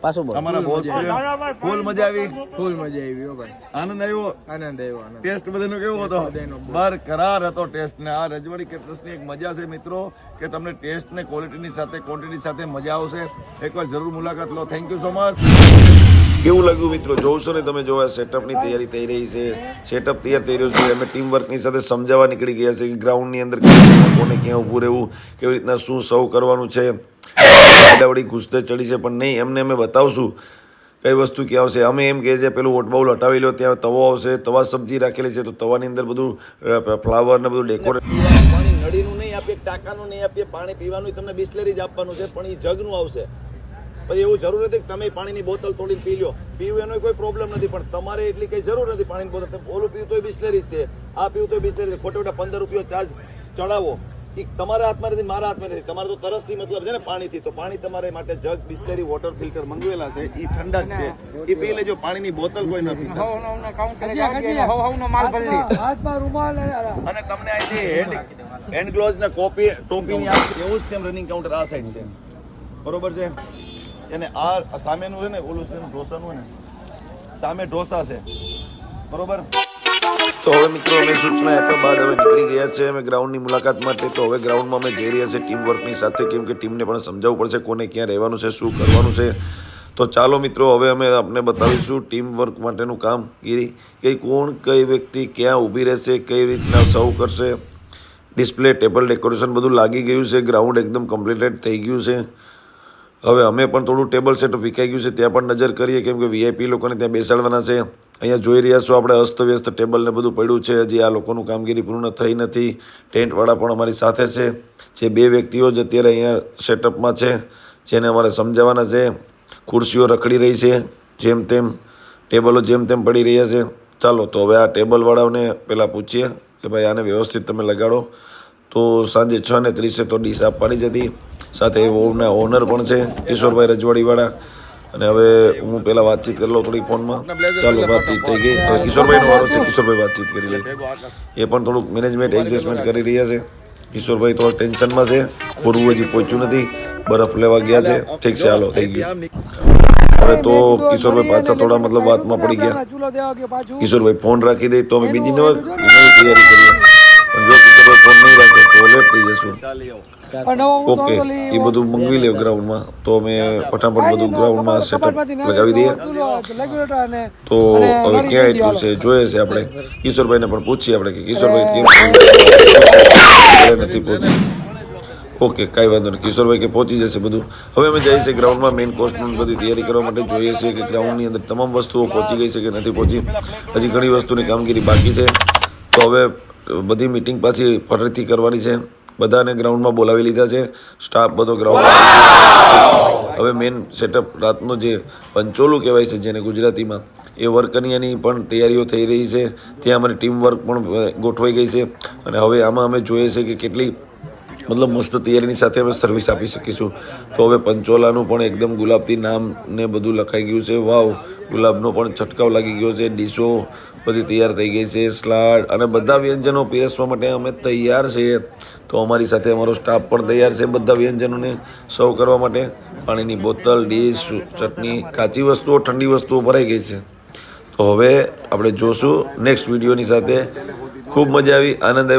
પાછો બોલ અમારા બોસ છે ફૂલ મજા આવી હો ભાઈ આનંદ આવ્યો આનંદ ટેસ્ટ બધાનો કેવો હતો બરકરાર હતો ટેસ્ટ ને આ રજવાડી કેટરર્સની એક મજા છે મિત્રો કે તમને ટેસ્ટ ને ક્વોલિટીની સાથે ક્વોન્ટિટી સાથે મજા આવશે એકવાર જરૂર મુલાકાત લો થેન્ક યુ સો મચ કેવું લાગ્યું મિત્રો જોશો ને તમે જોવા સેટઅપની તૈયારી થઈ રહી છે સેટઅપ તૈયાર થઈ રહ્યું છે અમે ટીમ વર્કની સાથે સમજાવવા નીકળી ગયા છે કે ગ્રાઉન્ડની અંદર કોને ક્યાં ઊભું રહેવું કેવી રીતના શું સર્વ કરવાનું છે આડાવડી ઘૂસતે ચડી છે પણ નહીં એમને અમે બતાવશું કઈ વસ્તુ ક્યાં આવશે અમે એમ કહે છે પેલું વોટ બાઉલ હટાવી લો ત્યાં તવો આવશે તવા સબ્જી રાખેલી છે તો તવાની અંદર બધું ફ્લાવર ને બધું ડેકોરેટ પાણી નળીનું નહીં આપીએ ટાંકાનું નહીં આપીએ પાણી પીવાનું તમને બિસ્લેરી જ આપવાનું છે પણ એ જગનું આવશે પછી એવું જરૂર નથી કે તમે પાણીની બોટલ તોડીને પી લો પીવું એનો કોઈ પ્રોબ્લેમ નથી પણ તમારે એટલી કઈ જરૂર નથી પાણીની બોટલ ઓલું પીવું તો બિસ્લેરી છે આ પીવું તો બિસ્લેરી છે ખોટા ખોટા 15 રૂપિયા ચાર્જ ચડાવો એ તમારા હાથમાં નથી મારા હાથમાં નથી તમારે તો તરસથી મતલબ છે ને પાણીથી તો પાણી તમારે માટે જગ બિસ્લેરી વોટર ફિલ્ટર મંગાવેલા છે એ ઠંડા જ છે એ પી લેજો પાણીની બોટલ કોઈ ન પીતા અને તમને અહીંથી હેન્ડ ગ્લોવ્સ ને કોપી ટોપીની આ એવું જ સેમ રનિંગ કાઉન્ટર આ સાઈડ છે બરોબર છે અને આ સામેનું છે ને ઓલું છે ઢોસાનું ને સામે ઢોસા છે બરોબર તો હવે મિત્રો અમે સૂચના આપ્યા બાદ હવે નીકળી ગયા છે અમે ગ્રાઉન્ડની મુલાકાત માટે તો હવે ગ્રાઉન્ડમાં અમે જઈ રહ્યા છીએ ટીમ વર્કની સાથે કેમ કે ટીમને પણ સમજાવવું પડશે કોને ક્યાં રહેવાનું છે શું કરવાનું છે તો ચાલો મિત્રો હવે અમે આપને બતાવીશું ટીમ વર્ક માટેનું કામગીરી કે કોણ કઈ વ્યક્તિ ક્યાં ઊભી રહેશે કઈ રીતના સર્વ કરશે ડિસ્પ્લે ટેબલ ડેકોરેશન બધું લાગી ગયું છે ગ્રાઉન્ડ એકદમ કમ્પ્લીટેડ થઈ ગયું છે હવે અમે પણ થોડું ટેબલ સેટઅપ વિકાઈ ગયું છે ત્યાં પણ નજર કરીએ કેમ કે વીઆઈપી લોકોને ત્યાં બેસાડવાના છે અહીંયા જોઈ રહ્યા છો આપણે અસ્તવ્યસ્ત ટેબલ ને બધું પડ્યું છે હજી આ લોકોનું કામગીરી પૂર્ણ થઈ નથી ટેન્ટવાળા પણ અમારી સાથે છે જે 2 વ્યક્તિઓ જ અત્યારે અહીંયા સેટઅપમાં છે જેને અમારે સમજાવવાના છે ખુરશીઓ રખડી રહી છે જેમ તેમ ટેબલો જેમ તેમ પડી રહ્યા છે ચાલો તો હવે આ ટેબલવાળાઓને પહેલાં પૂછીએ કે ભાઈ આને વ્યવસ્થિત તમે લગાડો તો સાંજે 6:30 તો ડીશ આપવાની જ હતી સાથે ઓના ઓનર પણ છે કિશોરભાઈ રજવાડીવાળા અને હવે હું પહેલાં વાતચીત કરી લઉં થોડી ફોનમાં ચાલો વાતચીત થઈ ગઈ હવે કિશોરભાઈનો વારો છે કિશોરભાઈ વાતચીત કરી લે એ પણ થોડુંક મેનેજમેન્ટ એડજસ્ટમેન્ટ કરી રહ્યા છે કિશોરભાઈ થોડા ટેન્શનમાં છે પૂરું હજી પહોંચ્યું નથી બરફ લેવા ગયા છે ઠીક છે હાલો થઈ ગયું હવે તો કિશોરભાઈ પાછા થોડા મતલબ વાતમાં પડી ગયા કિશોરભાઈ ફોન રાખી દે તો અમે બીજી નવી તૈયારી કરીએ પણ જો કિશોરભાઈ ફોન નહીં રાખે તો લેટ થઈ જશું ઓકે એ બધું મંગવી લે ગ્રાઉન્ડમાં તો અમે ફટાફટ બધું ગ્રાઉન્ડમાં સેટઅપ લગાવી દઈએ તો હવે ક્યાં એટલું છે જોઈએ છે આપણે કિશોરભાઈને પણ પૂછીએ આપણે કે કિશોરભાઈ કેમ નથી પહોંચી ઓકે કાંઈ વાંધો નહીં કિશોરભાઈ કે પહોંચી જશે બધું હવે અમે જઈએ છીએ ગ્રાઉન્ડમાં મેઇન કોર્સની બધી તૈયારી કરવા માટે જોઈએ છીએ કે ગ્રાઉન્ડની અંદર તમામ વસ્તુઓ પહોંચી ગઈ છે કે નથી પહોંચી હજી ઘણી વસ્તુની કામગીરી બાકી છે તો હવે બધી મિટિંગ પાછી ફરીથી કરવાની છે બધાને ગ્રાઉન્ડમાં બોલાવી લીધા છે સ્ટાફ બધો ગ્રાઉન્ડમાં હવે મેઇન સેટઅપ રાતનો જે પંચોલું કહેવાય છે જેને ગુજરાતીમાં એ વર્કનિયાની પણ તૈયારીઓ થઈ રહી છે ત્યાં અમારી ટીમ વર્ક પણ ગોઠવાઈ ગઈ છે અને હવે આમાં અમે જોઈએ છે કે કેટલી મતલબ મસ્ત તૈયારીની સાથે અમે સર્વિસ આપી શકીશું તો હવે પંચોલાનું પણ એકદમ ગુલાબથી નામ ને બધું લખાઈ ગયું છે વાવ ગુલાબનો પણ છંટકાવ લાગી ગયો છે ડીશો બધી તૈયાર થઈ ગઈ છે સલાડ અને બધા વ્યંજનો પીરસવા માટે અમે તૈયાર છીએ તો અમારી સાથે અમારો સ્ટાફ પણ તૈયાર છે બધા વ્યંજનોને સર્વ કરવા માટે પાણીની બોટલ ડીશ ચટણી કાચી વસ્તુઓ ઠંડી વસ્તુઓ ભરાઈ ગઈ છે તો હવે આપણે જોશું નેક્સ્ટ વિડીયોની સાથે ખૂબ મજા આવી આનંદ આવ્યો